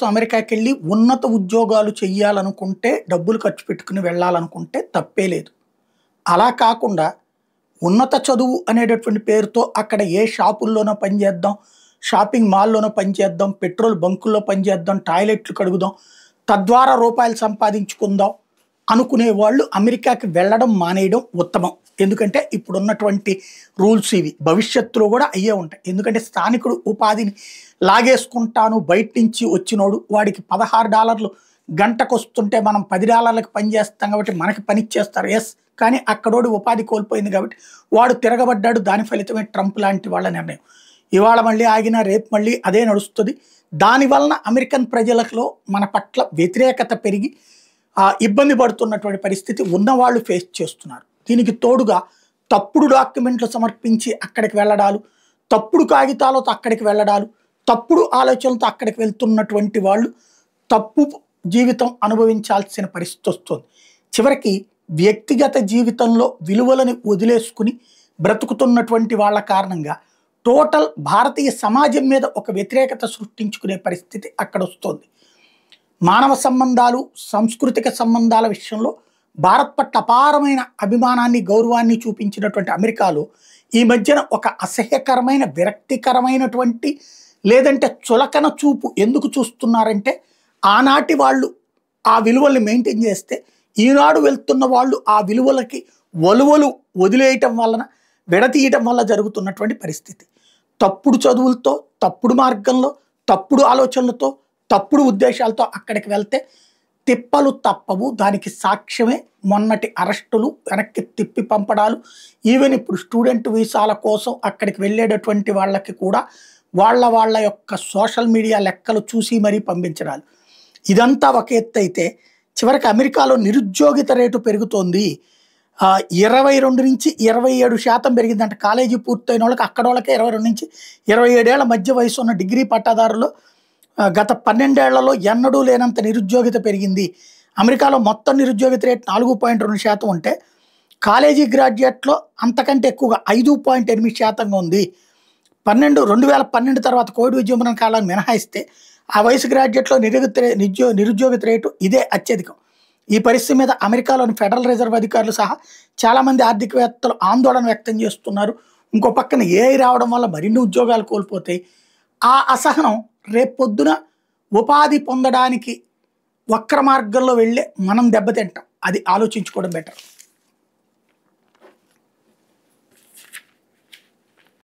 కోసం అమెరికాకి వెళ్ళి ఉన్నత ఉద్యోగాలు చెయ్యాలనుకుంటే, డబ్బులు ఖర్చు పెట్టుకుని వెళ్ళాలనుకుంటే తప్పే లేదు. అలా కాకుండా ఉన్నత చదువు అనేటటువంటి పేరుతో అక్కడ ఏ షాపుల్లోనో పనిచేద్దాం, షాపింగ్ మాల్లోనో పనిచేద్దాం, పెట్రోల్ బంకుల్లో పనిచేద్దాం, టాయిలెట్లు కడుగుదాం, తద్వారా రూపాయలు సంపాదించుకుందాం అనుకునే వాళ్ళు అమెరికాకి వెళ్ళడం మానేయడం ఉత్తమం. ఎందుకంటే ఇప్పుడున్నటువంటి రూల్స్ ఇవి. భవిష్యత్తులో కూడా అయ్యే ఉంటాయి. ఎందుకంటే స్థానికుడు ఉపాధిని లాగేసుకుంటాను బయట నుంచి వచ్చినోడు, వాడికి $16 గంటకు వస్తుంటే మనం $10కి పని చేస్తాం కాబట్టి మనకి పని ఇచ్చేస్తారు. కానీ అక్కడోడు ఉపాధి కోల్పోయింది కాబట్టి వాడు తిరగబడ్డాడు. దాని ఫలితమే ట్రంప్ లాంటి వాళ్ళ నిర్ణయం. ఇవాళ మళ్ళీ ఆగినా రేపు మళ్ళీ అదే నడుస్తుంది. దానివలన అమెరికన్ ప్రజలలో మన పట్ల వ్యతిరేకత పెరిగి ఇబ్బంది పడుతున్నటువంటి పరిస్థితి ఉన్నవాళ్ళు ఫేస్ చేస్తున్నారు. దీనికి తోడుగా తప్పుడు డాక్యుమెంట్లు సమర్పించి అక్కడికి వెళ్ళడాలు, తప్పుడు కాగితాలతో అక్కడికి వెళ్ళడాలు, తప్పుడు ఆలోచనలతో అక్కడికి వెళ్తున్నటువంటి వాళ్ళు తప్పు జీవితం అనుభవించాల్సిన పరిస్థితి వస్తుంది. చివరికి వ్యక్తిగత జీవితంలో విలువలను వదిలేసుకుని బ్రతుకుతున్నటువంటి వాళ్ళ కారణంగా టోటల్ భారతీయ సమాజం మీద ఒక వ్యతిరేకత సృష్టించుకునే పరిస్థితి అక్కడ వస్తుంది. మానవ సంబంధాలు, సాంస్కృతిక సంబంధాల విషయంలో భారత్ పట్ల అపారమైన అభిమానాన్ని, గౌరవాన్ని చూపించినటువంటి అమెరికాలో ఈ మధ్యన ఒక అసహ్యకరమైన, విరక్తికరమైనటువంటి, లేదంటే చులకన చూపు ఎందుకు చూస్తున్నారంటే, ఆనాటి వాళ్ళు ఆ విలువల్ని మెయింటైన్ చేస్తే ఈనాడు వెళ్తున్న వాళ్ళు ఆ విలువలకి వలువలు వదిలేయటం వలన, విడతీయటం వల్ల జరుగుతున్నటువంటి పరిస్థితి. తప్పుడు చదువులతో, తప్పుడు మార్గంలో, తప్పుడు ఆలోచనలతో, తప్పుడు ఉద్దేశాలతో అక్కడికి వెళ్తే తిప్పలు తప్పవు. దానికి సాక్ష్యమే మొన్నటి అరెస్టులు, వెనక్కి తిప్పి పంపడాలు. ఈవెన్ ఇప్పుడు స్టూడెంట్ వీసాల కోసం అక్కడికి వెళ్ళేటటువంటి వాళ్ళకి కూడా వాళ్ళ యొక్క సోషల్ మీడియా లెక్కలు చూసి మరీ పంపించడాలు. ఇదంతా ఒక ఎత్తు అయితే, చివరికి అమెరికాలో నిరుద్యోగిత రేటు పెరుగుతోంది. 22 నుంచి 27% పెరిగిందంట. కాలేజీ పూర్తయిన వాళ్ళకి, అక్కడ వాళ్ళకే 22 నుంచి 27 ఏళ్ల మధ్య వయసు ఉన్న డిగ్రీ పట్టాదారులు గత 12 ఏళ్లలో ఎన్నడూ లేనంత నిరుద్యోగిత పెరిగింది. అమెరికాలో మొత్తం నిరుద్యోగిత రేటు 4.2% ఉంటే కాలేజీ గ్రాడ్యుయేట్లో అంతకంటే ఎక్కువగా 5.8% ఉంది. 2012 తర్వాత కోవిడ్ విజృంభణ కాలాన్ని మినహాయిస్తే ఆ వయసు గ్రాడ్యుయేట్లో నిరుద్యోగిత రేటు ఇదే అత్యధికం. ఈ పరిస్థితి మీద అమెరికాలోని ఫెడరల్ రిజర్వ్ అధికారులు సహా చాలామంది ఆర్థికవేత్తలు ఆందోళన వ్యక్తం చేస్తున్నారు. ఇంకో పక్కన ఏఐ రావడం వల్ల మరిన్ని ఉద్యోగాలు కోల్పోతాయి. ఆ అసహనం రేపొద్దున ఉపాధి పొందడానికి వక్ర మార్గంలో వెళ్ళే మనం దెబ్బతింటాం. అది ఆలోచించుకోవడం బెటర్.